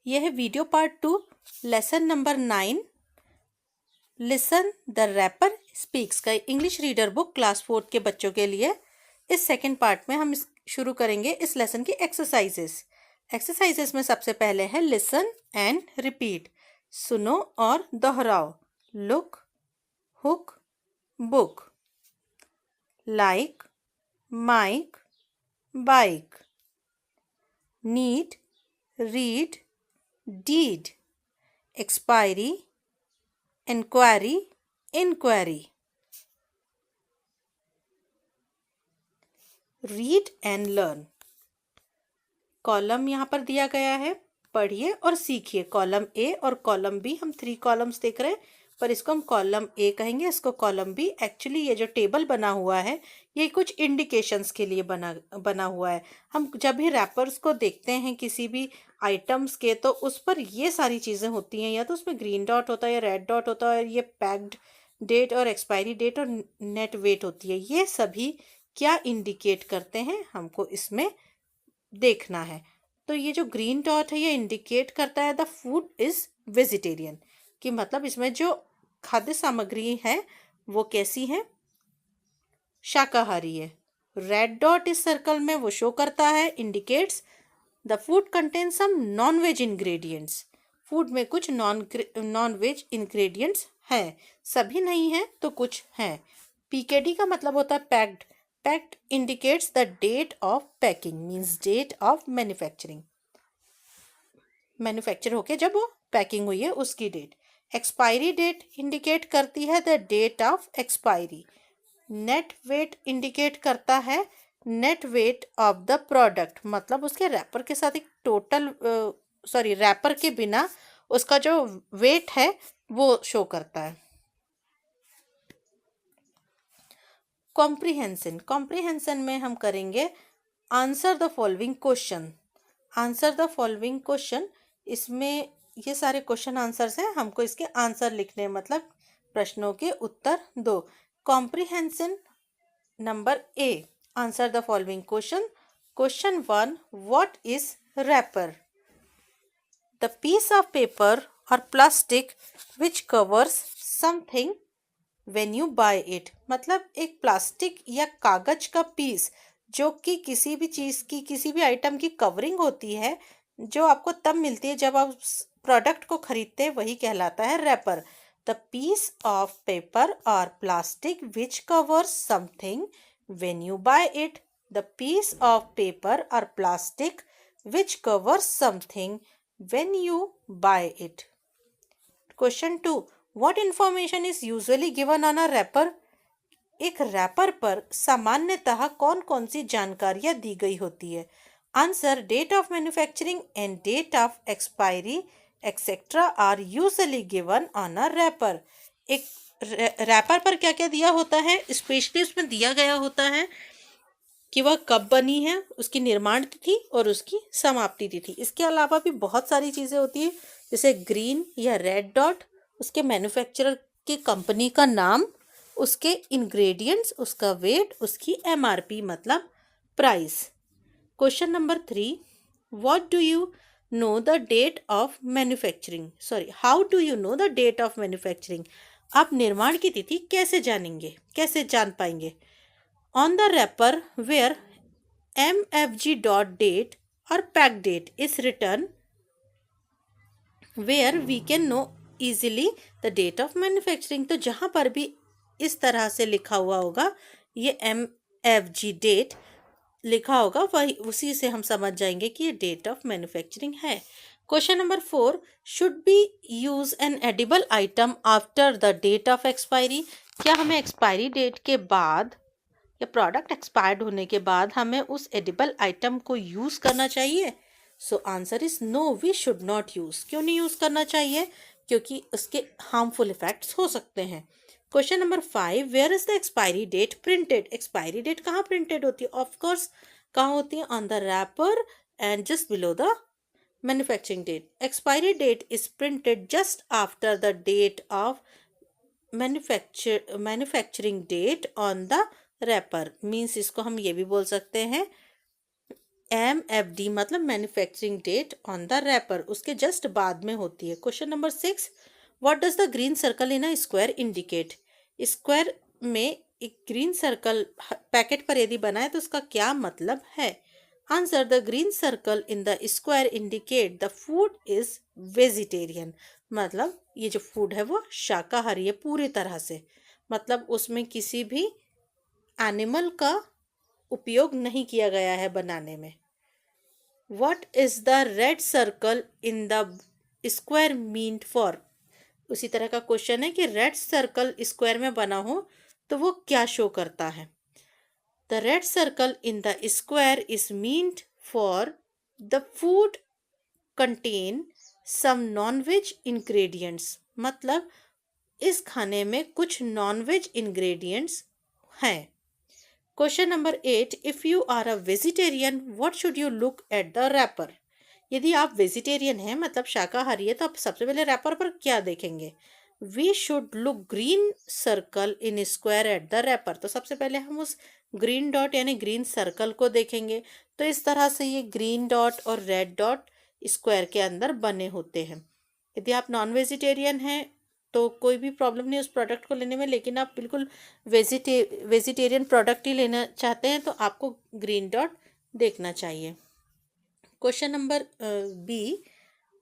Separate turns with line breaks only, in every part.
यह है video part 2 lesson number 9 listen the wrapper speaks का इंग्लिश रीडर बुक क्लास 4 के बच्चों के लिए। इस सेकंड पार्ट में हम शुरू करेंगे इस लेसन की एक्सरसाइजेस में सबसे पहले है लिसन एंड रिपीट। सुनो और दोहराओ। Look, hook, book. Like, mike, bike. Need, read, deed, expiry, enquiry, inquiry. Read and learn. Column यहाँ पर दिया गया है, पढ़िए और सीखिए। कॉलम ए और कॉलम बी, हम 3 कॉलम्स देख रहे हैं, पर इसको हम कॉलम ए कहेंगे, इसको कॉलम बी। एक्चुअली ये जो टेबल बना हुआ है ये कुछ इंडिकेशंस के लिए बना हुआ है। हम जब भी रैपर्स को देखते हैं किसी भी आइटम्स के, तो उस पर ये सारी चीज़ें होती हैं, या तो उसमें ग्रीन डॉट होता है या रेड डॉट होता है, और ये पैक्ड डेट और एक्सपायरी डेट और नेट वेट होती है। ये सभी क्या इंडिकेट करते हैं, हमको इसमें देखना है। तो ये जो ग्रीन डॉट है ये इंडिकेट करता है द फूड इज़ वेजिटेरियन, कि मतलब इसमें जो खाद्य सामग्री है वो कैसी है, शाकाहारी है। रेड डॉट इस सर्कल में वो शो करता है, indicates the food contain some non veg ingredients. Food में कुछ नॉन वेज इंग्रेडिएंट्स हैं, सभी नहीं हैं तो कुछ हैं। पीकेडी का मतलब होता है packed. Packed indicates the date of packing, means date of manufacturing. Manufacture होके जब वो पैकिंग हुई है उसकी डेट। एक्सपायरी डेट इंडिकेट करती है the date of expiry. Net weight indicate करता है net weight of the product, मतलब उसके रैपर के साथ एक टोटल रैपर के बिना उसका जो वेट है वो शो करता है। कॉम्प्रिहेंशन में हम करेंगे answer the following question. Answer the following question, इसमें ये सारे क्वेश्चन आंसर्स हैं, हमको इसके आंसर लिखने, मतलब प्रश्नों के उत्तर दो। Comprehension number A, answer the following question. Question 1, what is wrapper? The piece of paper और plastic which covers something when you buy it, मतलब एक प्लास्टिक या कागज का पीस जो कि किसी भी चीज़ की, किसी भी आइटम की कवरिंग होती है, जो आपको तब मिलती है जब आप प्रोडक्ट को खरीदते हैं, वही कहलाता है wrapper. The piece of paper और plastic which covers something when you buy it. The piece of paper और plastic which covers something when you buy it. Question 2, What information is usually given on a wrapper? एक wrapper पर सामान्यतः कौन कौन सी जानकारियाँ दी गई होती है? Answer, date of manufacturing and date of expiry etcetera are usually given on a wrapper. एक रैपर पर क्या क्या दिया होता है, स्पेशली उसमें दिया गया होता है कि वह कब बनी है, उसकी निर्माण तिथि और उसकी समाप्ति तिथि। इसके अलावा भी बहुत सारी चीज़ें होती है, जैसे ग्रीन या रेड डॉट, उसके मैन्युफैक्चरर की कंपनी का नाम, उसके इंग्रेडिएंट्स, उसका वेट, उसकी एमआरपी मतलब price. Question number 3, what do you know the date of manufacturing, how do you know the date of manufacturing? आप निर्माण की तिथि कैसे जानेंगे, कैसे जान पाएंगे? On the wrapper where MFG dot date or pack date is written, where we can know easily the date of manufacturing। तो जहाँ पर भी इस तरह से लिखा हुआ होगा, ये MFG डेट लिखा होगा, वही उसी से हम समझ जाएंगे कि ये डेट ऑफ मैन्युफैक्चरिंग है। Question number 4, should be use an edible item after the date of expiry? क्या हमें एक्सपायरी डेट के बाद या प्रोडक्ट एक्सपायर्ड होने के बाद हमें उस एडिबल आइटम को यूज़ करना चाहिए? So answer is no, we should not use. क्यों नहीं यूज़ करना चाहिए? क्योंकि उसके हार्मफुल इफेक्ट्स हो सकते हैं। Question number 5, where is the expiry date printed? Expiry date कहाँ प्रिंटेड होती है? ऑफकोर्स कहाँ होती है? On the wrapper and just below the manufacturing date. Expiry date is printed just after the date of manufacturing date on the wrapper. Means इसको हम ये भी बोल सकते हैं MFD मतलब manufacturing date on the wrapper, उसके जस्ट बाद में होती है। Question number 6, what does the green circle in a square indicate? Square में एक ग्रीन सर्कल पैकेट पर यदि बना है तो उसका क्या मतलब है? Answer, the green circle in the square indicate the food is vegetarian. मतलब ये जो फूड है वो शाकाहारी है पूरी तरह से, मतलब उसमें किसी भी एनिमल का उपयोग नहीं किया गया है बनाने में। What is the red circle in the square meant for? उसी तरह का क्वेश्चन है कि रेड सर्कल स्क्वायर में बना हो तो वो क्या शो करता है? The red circle in the square is meant for the food contain some non veg ingredients, मतलब इस खाने में कुछ नॉन वेज इंग्रेडिएंट्स हैं। Question number 8, if you are a vegetarian what should you look at the wrapper? यदि आप vegetarian हैं मतलब शाकाहारी है तो आप सबसे पहले रैपर पर क्या देखेंगे? We should look green circle in square at the wrapper. तो सबसे पहले हम उस ग्रीन डॉट यानी ग्रीन सर्कल को देखेंगे। तो इस तरह से ये ग्रीन डॉट और रेड डॉट स्क्वायर के अंदर बने होते हैं। यदि आप नॉन वेजिटेरियन हैं तो कोई भी प्रॉब्लम नहीं उस प्रोडक्ट को लेने में, लेकिन आप बिल्कुल वेजिटेरियन प्रोडक्ट ही लेना चाहते हैं तो आपको ग्रीन डॉट देखना चाहिए। Question number B,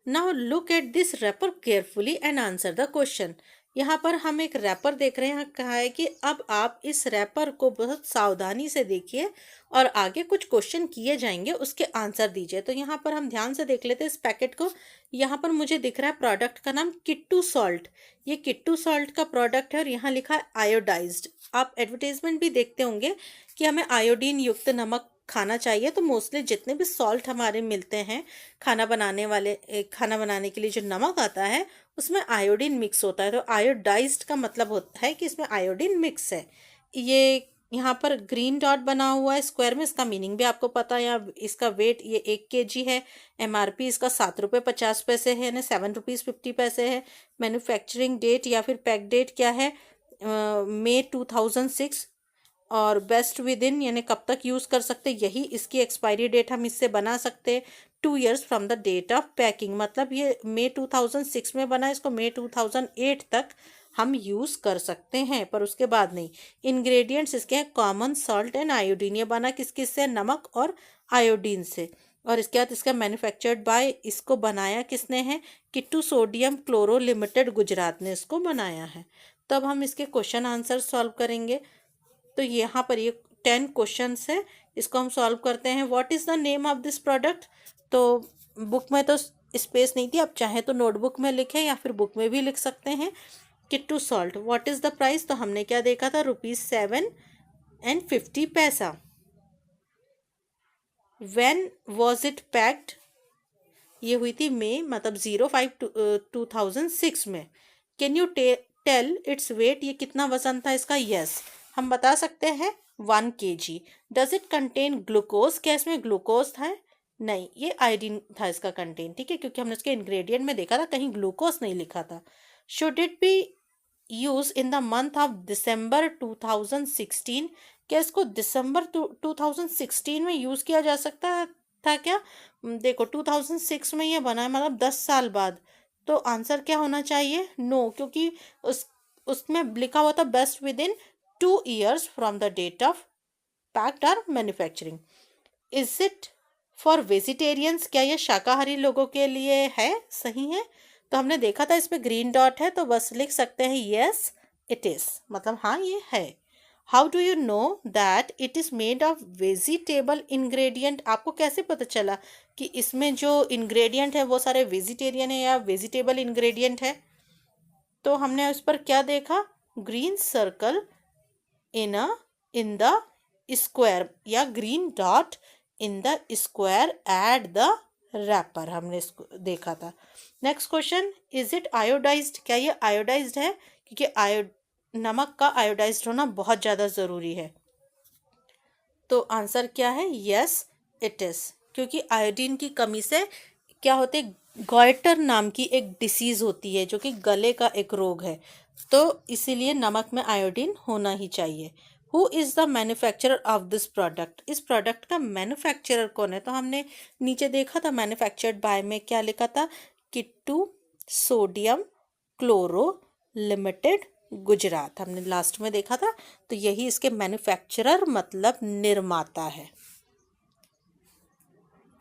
now look at this wrapper carefully and answer the question. यहाँ पर हम एक रैपर देख रहे हैं, कहा है कि अब आप इस रैपर को बहुत सावधानी से देखिए और आगे कुछ क्वेश्चन किए जाएंगे उसके आंसर दीजिए। तो यहाँ पर हम ध्यान से देख लेते हैं इस पैकेट को। यहाँ पर मुझे दिख रहा है प्रोडक्ट का नाम किट्टू सॉल्ट। ये किट्टू सॉल्ट का प्रोडक्ट है और यहाँ लिखा है आयोडाइज्ड। आप एडवर्टाइजमेंट भी देखते होंगे कि हमें आयोडीन युक्त नमक खाना चाहिए। तो मोस्टली जितने भी सॉल्ट हमारे मिलते हैं खाना बनाने के लिए जो नमक आता है उसमें आयोडीन मिक्स होता है। तो आयोडाइज्ड का मतलब होता है कि इसमें आयोडीन मिक्स है। ये यहाँ पर ग्रीन डॉट बना हुआ है स्क्वायर में, इसका मीनिंग भी आपको पता है। यहाँ इसका वेट ये 1 kg है। MRP इसका 7 रुपये 50 पैसे है, यानी 7 रुपीज़ 50 पैसे है। मैन्युफैक्चरिंग डेट या फिर पैक डेट क्या है? May 2006। और बेस्ट विद इन यानी कब तक यूज़ कर सकते, यही इसकी एक्सपायरी डेट हम इससे बना सकते हैं। 2 years from the date of packing, मतलब ये May 2006 में बना है, इसको May 2008 तक हम यूज़ कर सकते हैं पर उसके बाद नहीं। इंग्रेडिएंट्स इसके हैं कॉमन सॉल्ट एंड आयोडीन। ये बना किस किस से? नमक और आयोडीन से। और इसके बाद इसका मैन्युफैक्चर्ड बाय, इसको बनाया किसने है? Kittu sodium chloro limited Gujarat ने इसको बनाया है। तब हम इसके क्वेश्चन आंसर सॉल्व करेंगे। तो यहाँ पर ये 10 क्वेश्चंस है, इसको हम सॉल्व करते हैं। What is the name of this product? तो बुक में तो स्पेस नहीं थी, आप चाहें तो नोटबुक में लिखें या फिर बुक में भी लिख सकते हैं। Kittu salt. What is the price? तो हमने क्या देखा था? ₹7.50। When was it packed? ये हुई थी मई मतलब 05/2006 में। Can you tell its weight? ये कितना वजन था इसका? यस, हम बता सकते हैं 1 kg। Does it contain glucose? क्या इसमें ग्लूकोज था? नहीं, ये आयोडीन था इसका कंटेन, ठीक है, क्योंकि हमने उसके इंग्रेडिएंट में देखा था कहीं ग्लूकोज नहीं लिखा था। Should it be use in the month of December 2016? क्या इसको दिसंबर 2016 में यूज़ किया जा सकता था क्या? देखो 2006 में ये बना है, मतलब 10 साल बाद। तो आंसर क्या होना चाहिए? नो, क्योंकि उसमें लिखा हुआ था best within 2 years from the date of packed और manufacturing. Is it for vegetarians? क्या ये शाकाहारी लोगों के लिए है? सही है। तो हमने देखा था इसमें ग्रीन डॉट है तो बस लिख सकते हैं यस इट इज़, मतलब हाँ ये है। How do you know that it is made of vegetable ingredient? आपको कैसे पता चला कि इसमें जो इंग्रेडिएंट है वो सारे वेजिटेरियन है या वेजिटेबल इंग्रेडिएंट है? तो हमने उस पर क्या देखा? Green circle in the square या green dot in the square at the wrapper, हमने इसको देखा था। Next question, is it iodized? क्या ये आयोडाइज्ड है? क्योंकि नमक का आयोडाइज्ड होना बहुत ज़्यादा ज़रूरी है। तो आंसर क्या है? यस इट इज़, क्योंकि आयोडीन की कमी से क्या होते है? गॉइटर नाम की एक डिसीज़ होती है जो कि गले का एक रोग है। तो इसीलिए नमक में आयोडीन होना ही चाहिए। Who is the manufacturer of this product, इस प्रोडक्ट का मैन्युफैक्चरर कौन है? तो हमने नीचे देखा था मैन्युफैक्चर्ड बाय में क्या लिखा था, Kittu sodium chloro limited Gujarat, हमने लास्ट में देखा था। तो यही इसके मैन्युफैक्चरर मतलब निर्माता है।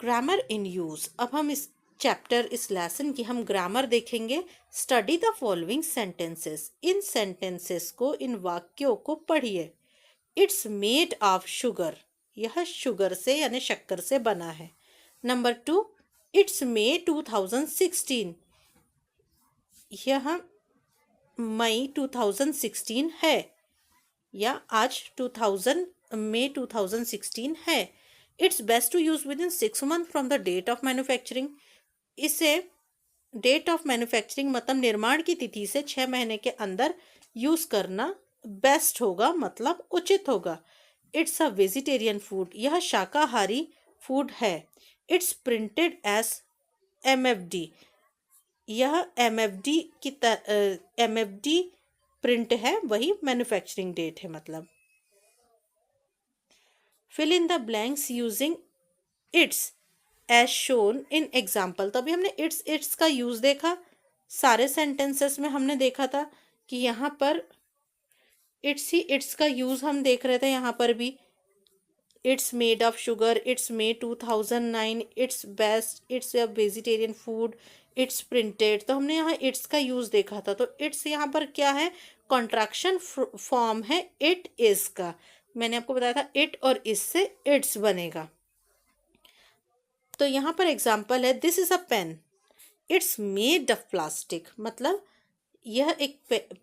ग्रामर इन यूज, अब हम इस चैप्टर इस लेसन की हम ग्रामर देखेंगे। Study the following sentences, in sentences को इन वाक्यों को पढ़िए। इट्स मेड ऑफ शुगर, यह शुगर से यानी शक्कर से बना है। नंबर 2, इट्स मे 2016, यह मई 2016 है या आज 2016 है। Its best to use within 6 month from the date of manufacturing, इसे डेट ऑफ मैन्युफैक्चरिंग मतलब निर्माण की तिथि से 6 महीने के अंदर यूज करना बेस्ट होगा, मतलब उचित होगा। इट्स अ वेजिटेरियन फूड, यह शाकाहारी फूड है। इट्स प्रिंटेड एज MFD, यह MFD प्रिंट है, वही मैन्युफैक्चरिंग डेट है मतलब। Fill in the blanks using its as shown in example, तो अभी हमने इट्स का यूज देखा, सारे सेंटेंसेस में हमने देखा था कि यहाँ पर इट्स का यूज हम देख रहे थे। यहाँ पर भी it's made of sugar, it's may 2009, it's best, it's a vegetarian food, it's printed, तो हमने यहाँ इट्स का यूज देखा था। तो इट्स यहाँ पर क्या है, कॉन्ट्रैक्शन फॉर्म है इट इज का। मैंने आपको बताया था इट और इस से इट्स बनेगा। तो यहाँ पर एग्जाम्पल है, this is a pen, its made of plastic, मतलब यह एक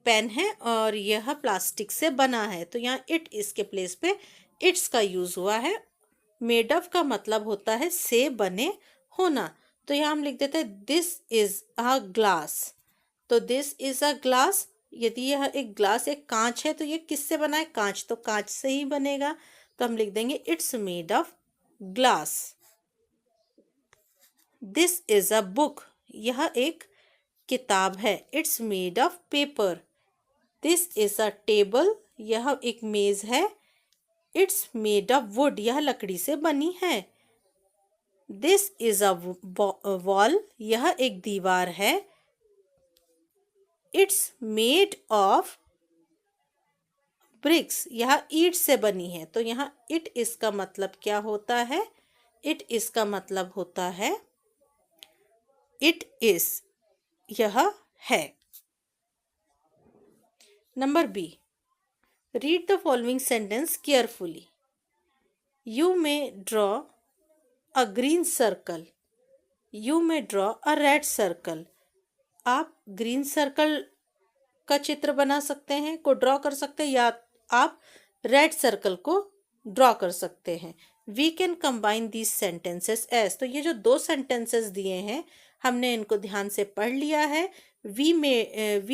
पेन है और यह प्लास्टिक से बना है। तो यहाँ इट इसके प्लेस पे इट्स का यूज हुआ है। मेड ऑफ का मतलब होता है से बने होना। तो यहाँ हम लिख देते हैं दिस इज अ ग्लास, तो दिस इज अ ग्लास, यदि यह एक ग्लास एक कांच है तो ये किससे बना है, कांच, तो कांच से ही बनेगा। तो हम लिख देंगे it's made of glass. This is a book, यह एक किताब है। It's made of paper. This is a table, यह एक मेज है। इट्स मेड ऑफ वुड, यह लकड़ी से बनी है। दिस इज अ वॉल, यह एक दीवार है। इट्स मेड ऑफ ब्रिक्स, यह ईंट से बनी है। तो यहाँ इट इसका मतलब क्या होता है, इट इसका मतलब होता है इट इज, यह है। Number B, read the following sentence carefully. You may draw a green circle, you may draw a red circle, आप ग्रीन सर्कल का चित्र बना सकते हैं, को ड्रॉ कर सकते हैं, या आप रेड सर्कल को ड्रॉ कर सकते हैं। We can combine these sentences as, तो ये जो दो सेंटेंसेस दिए हैं हमने इनको ध्यान से पढ़ लिया है। We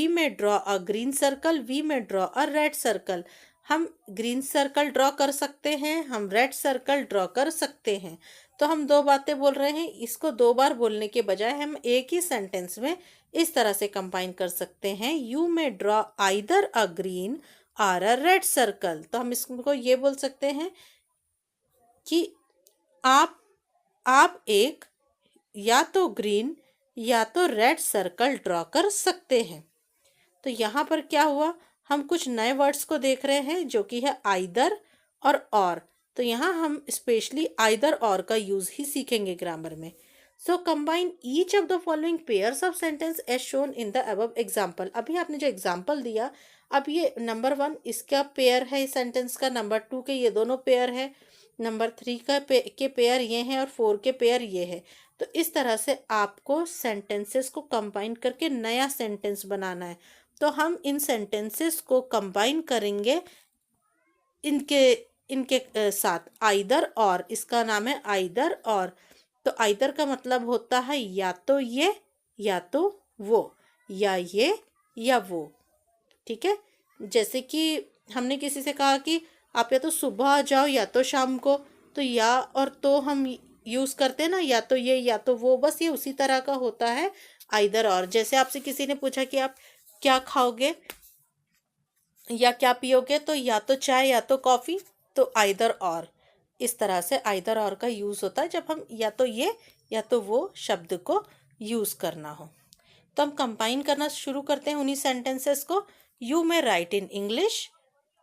may draw a green circle, we may draw a red circle, हम ग्रीन सर्कल ड्रॉ कर सकते हैं, हम रेड सर्कल ड्रॉ कर सकते हैं। तो हम दो बातें बोल रहे हैं, इसको दो बार बोलने के बजाय हम एक ही सेंटेंस में इस तरह से कंबाइन कर सकते हैं। You may draw either a green और अ रेड सर्कल, तो हम इसको ये बोल सकते हैं कि आप एक या तो ग्रीन या तो रेड सर्कल ड्रॉ कर सकते हैं। तो यहाँ पर क्या हुआ, हम कुछ नए वर्ड्स को देख रहे हैं जो कि है आइदर और। तो यहाँ हम स्पेशली आइदर और का यूज ही सीखेंगे ग्रामर में। So combine each of the following pairs of sentence as shown in the above example. अभी आपने जो एग्जाम्पल दिया, अब ये नंबर 1 इसका पेयर है इस सेंटेंस का, नंबर 2 के ये दोनों पेयर है, नंबर 3 के पेयर ये हैं और 4 के पेयर ये है। तो इस तरह से आपको सेंटेंसेस को कंबाइन करके नया सेंटेंस बनाना है। तो हम इन सेंटेंसेस को कंबाइन करेंगे इनके इनके साथ, आइदर और, इसका नाम है आइदर और। तो आइदर का मतलब होता है या तो ये या तो वो, या ये या वो, ठीक है। जैसे कि हमने किसी से कहा कि आप या तो सुबह आ जाओ या तो शाम को, तो या और तो हम यूज करते हैं ना, या तो ये या तो वो, बस ये उसी तरह का होता है आइदर और। जैसे आपसे किसी ने पूछा कि आप क्या खाओगे, या क्या पियोगे, तो या तो चाय या तो कॉफ़ी, तो आइदर और। इस तरह से आइदर और का यूज़ होता है जब हम या तो ये या तो वो शब्द को यूज़ करना हो। तो हम कंबाइन करना शुरू करते हैं उन्हीं सेंटेंसेस को। You may right in English,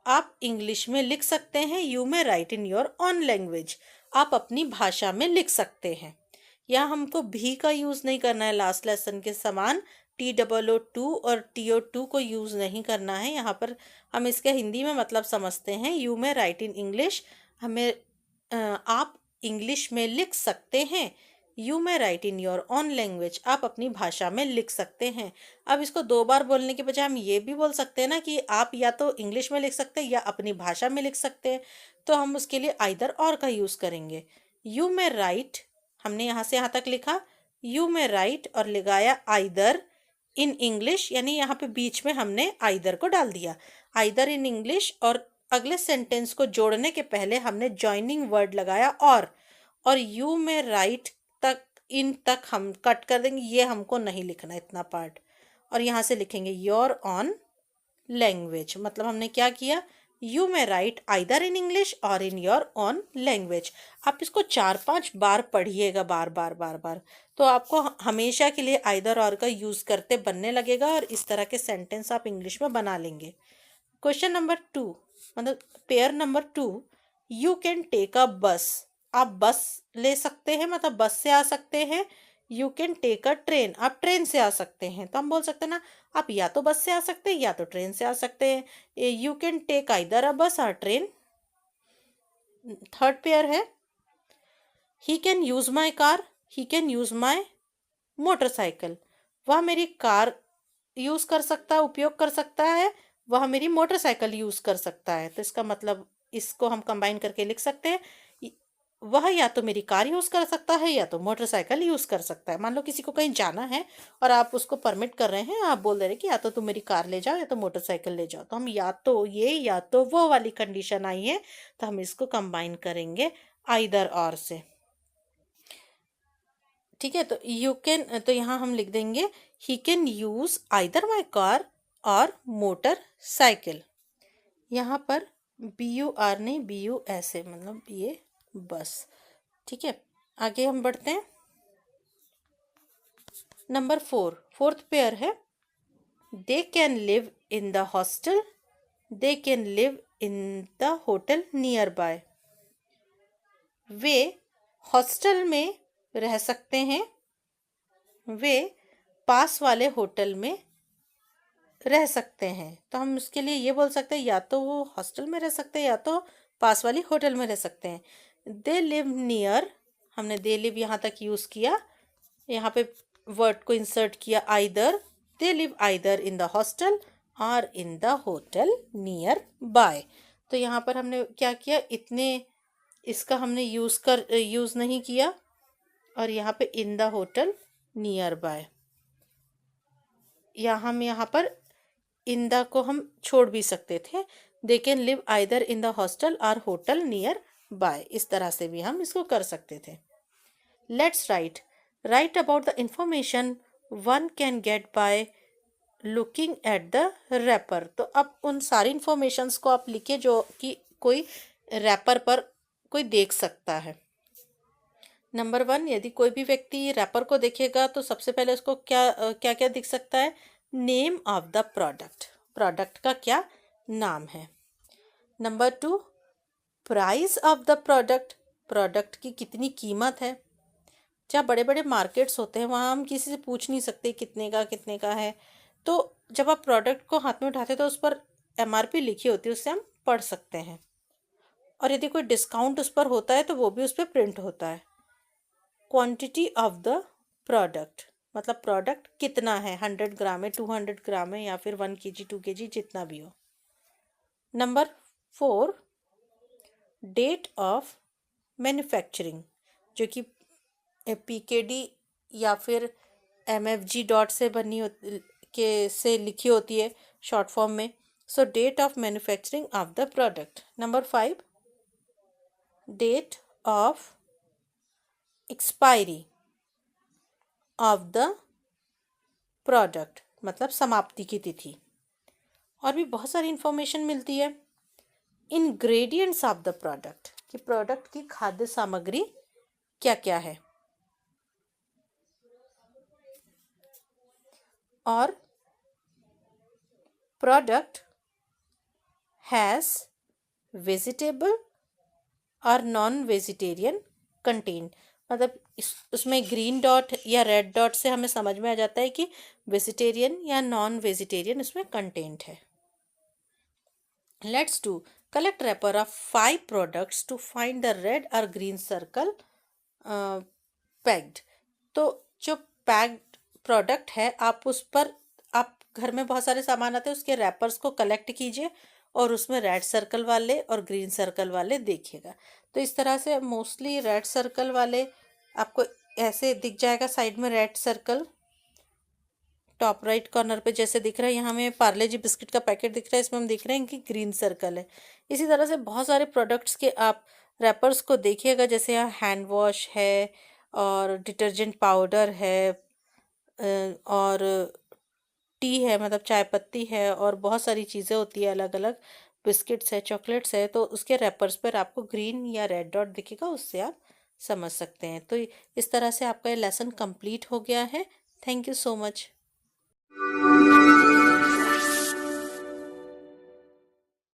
आप इंग्लिश में लिख सकते हैं। You may right in your on language, आप अपनी भाषा में लिख सकते हैं। यहाँ हमको भी का यूज़ नहीं करना है, लास्ट लेसन के समान TOO और TO2 को यूज़ नहीं करना है। यहाँ पर हम इसके हिंदी में मतलब समझते हैं। You may right in English, हमें आप इंग्लिश में लिख सकते हैं। You may right in your on language, आप अपनी भाषा में लिख सकते हैं। अब इसको दो बार बोलने के बजाय हम ये भी बोल सकते हैं ना कि आप या तो इंग्लिश में लिख सकते हैं या अपनी भाषा में लिख सकते हैं। तो हम उसके लिए आइदर और का यूज़ करेंगे। यू मे राइट, हमने यहाँ से यहाँ तक लिखा यू मे राइट और लगाया आइदर इन इंग्लिश, यानी यहाँ पे बीच में हमने आइदर को डाल दिया, आइदर इन इंग्लिश। और अगले सेंटेंस को जोड़ने के पहले हमने जॉइनिंग वर्ड लगाया और यू में राइट तक, इन तक हम कट कर देंगे, ये हमको नहीं लिखना इतना पार्ट। और यहाँ से लिखेंगे योर ऑन लैंग्वेज, मतलब हमने क्या किया, यू में राइट आइदर इन इंग्लिश और इन योर ऑन लैंग्वेज। आप इसको 4-5 बार पढ़िएगा, बार बार बार बार, तो आपको हमेशा के लिए आइदर और का यूज़ करते बनने लगेगा और इस तरह के सेंटेंस आप इंग्लिश में बना लेंगे। क्वेश्चन नंबर 2, मतलब pair number 2, you can take a bus, आप बस ले सकते हैं, मतलब बस से आ सकते हैं। You can take a train, आप ट्रेन से आ सकते हैं। तो हम बोल सकते हैं ना, आप या तो बस से आ सकते हैं या तो ट्रेन से आ सकते हैं। यू कैन टेक आइदर अ बस और ट्रेन। थर्ड पेयर है, he can use my car, he can use my motorcycle, वह मेरी कार यूज़ कर सकता है, उपयोग कर सकता है, वह मेरी मोटरसाइकिल यूज़ कर सकता है। तो इसका मतलब इसको हम कंबाइन करके लिख सकते हैं, वह या तो मेरी कार यूज़ कर सकता है या तो मोटरसाइकिल यूज़ कर सकता है। मान लो किसी को कहीं जाना है और आप उसको परमिट कर रहे हैं, आप बोल दे रहे कि या तो तुम मेरी कार ले जाओ या तो मोटरसाइकिल ले जाओ, तो हम या तो ये या तो वो वाली कंडीशन आई है, तो हम इसको कंबाइन करेंगे आइदर और से। ठीक है, तो यू कैन, तो यहाँ हम लिख देंगे he can use either my car और मोटर साइकिल। यहाँ पर BUR नहीं, BUS है, मतलब ये बस। ठीक है, आगे हम बढ़ते हैं। नंबर 4, फोर्थ पेयर है, दे can live in the hostel, they can live in the hotel near by, way hostel में रह सकते हैं, वे पास वाले होटल में रह सकते हैं। तो हम उसके लिए ये बोल सकते हैं, या तो वो हॉस्टल में रह सकते हैं या तो पास वाली होटल में रह सकते हैं। दे लिव नियर, हमने दे लिव यहाँ तक यूज़ किया, यहाँ पे वर्ड को इंसर्ट किया either, they live either in the hostel और in the hotel nearby. तो यहाँ पर हमने क्या किया, इतने इसका हमने यूज़ नहीं किया, और यहाँ पे इन द होटल नियर बाय, या हम यहाँ पर इन द को हम छोड़ भी सकते थे। They can leave either in the hostel और होटल नियर बाय, इस तरह से भी हम इसको कर सकते थे। Let's write about the information one can get by looking at the wrapper. तो अब उन सारी इंफॉर्मेशंस को आप लिखिए जो कि कोई रैपर पर कोई देख सकता है। नंबर 1, यदि कोई भी व्यक्ति रैपर को देखेगा तो सबसे पहले उसको क्या क्या क्या दिख सकता है, name of the product, product का क्या नाम है। Number 2, price of the product, product की कितनी कीमत है। जहाँ बड़े बड़े मार्केट्स होते हैं वहाँ हम किसी से पूछ नहीं सकते कितने का है, तो जब आप प्रोडक्ट को हाथ में उठाते हैं तो उस पर MRP लिखी होती है, उससे हम पढ़ सकते हैं। और यदि कोई डिस्काउंट उस पर होता है तो वो भी उस पर प्रिंट होता है। क्वांटिटी ऑफ द प्रोडक्ट, मतलब प्रोडक्ट कितना है, 100 ग्राम है, 200 ग्राम है, या फिर 1 kg 2 kg जितना भी हो। नंबर 4, डेट ऑफ मैन्युफैक्चरिंग, जो कि PKD या फिर MFG डॉट से बनी के से लिखी होती है शॉर्ट फॉर्म में। So date of manufacturing of the product. Number 5, date of expiry of the product, मतलब समाप्ति की तिथि। और भी बहुत सारी इंफॉर्मेशन मिलती है। इंग्रेडिएंट्स ऑफ द प्रोडक्ट, कि प्रोडक्ट की खाद्य सामग्री क्या क्या है, और प्रोडक्ट हैज़ वेजिटेबल और नॉन वेजिटेरियन कंटेंट, मतलब उसमें ग्रीन डॉट या रेड डॉट से हमें समझ में आ जाता है कि वेजिटेरियन या नॉन वेजिटेरियन उसमें कंटेंट है। Let's do collect wrapper of 5 products to find the red और ग्रीन सर्कल पैक्ड। तो जो पैक्ड प्रोडक्ट है, आप उस पर, आप घर में बहुत सारे सामान आते हैं, उसके रैपर्स को कलेक्ट कीजिए और उसमें रेड सर्कल वाले और ग्रीन सर्कल वाले देखिएगा। तो इस तरह से मोस्टली रेड सर्कल वाले आपको ऐसे दिख जाएगा, साइड में red circle top right corner पे जैसे दिख रहा है, यहाँ हमें पार्ले जी बिस्किट का पैकेट दिख रहा है, इसमें हम देख रहे हैं कि ग्रीन सर्कल है। इसी तरह से बहुत सारे प्रोडक्ट्स के आप रैपर्स को देखिएगा, जैसे यहाँ हैंड वॉश है और डिटर्जेंट पाउडर है और टी है, मतलब चाय पत्ती है, और बहुत सारी चीज़ें होती है अलग अलग, बिस्किट्स है, चॉकलेट्स है, तो उसके रैपर्स पर आपको ग्रीन या रेड डॉट दिखेगा, उससे आप समझ सकते हैं। तो इस तरह से आपका ये लेसन कंप्लीट हो गया है। Thank you so much.